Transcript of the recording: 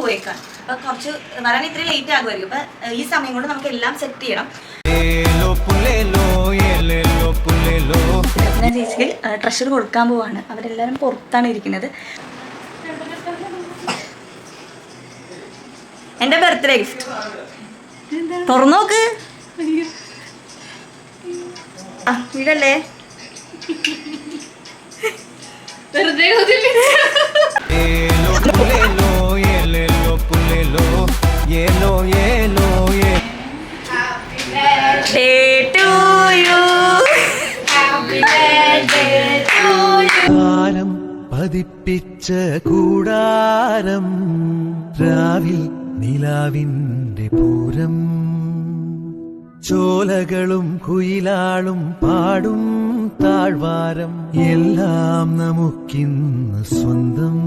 പോയേക്കാണ്. അപ്പൊ കുറച്ച് വരാൻ ഇത്ര ലേറ്റ് ആകുമായിരിക്കും. അപ്പൊ ഈ സമയം കൊണ്ട് നമുക്ക് എല്ലാം സെറ്റ് ചെയ്യണം. ചേച്ചിക്ക് ട്രഷർ കൊടുക്കാൻ പോവാണ്. അവരെല്ലാരും പുറത്താണ് ഇരിക്കുന്നത്. എന്റെ ബർത്ത്ഡേ ഗിഫ്റ്റ് തുറന്നു നോക്ക്. വീടല്ലേ പതിപ്പിച്ച കൂടാരം രാവിൽ നിലാവിന്റെ പൂരം ചോലകളും കുയിലാളും പാടും താഴ്വാരം എല്ലാം നമുക്കിന്ന് സ്വന്തം.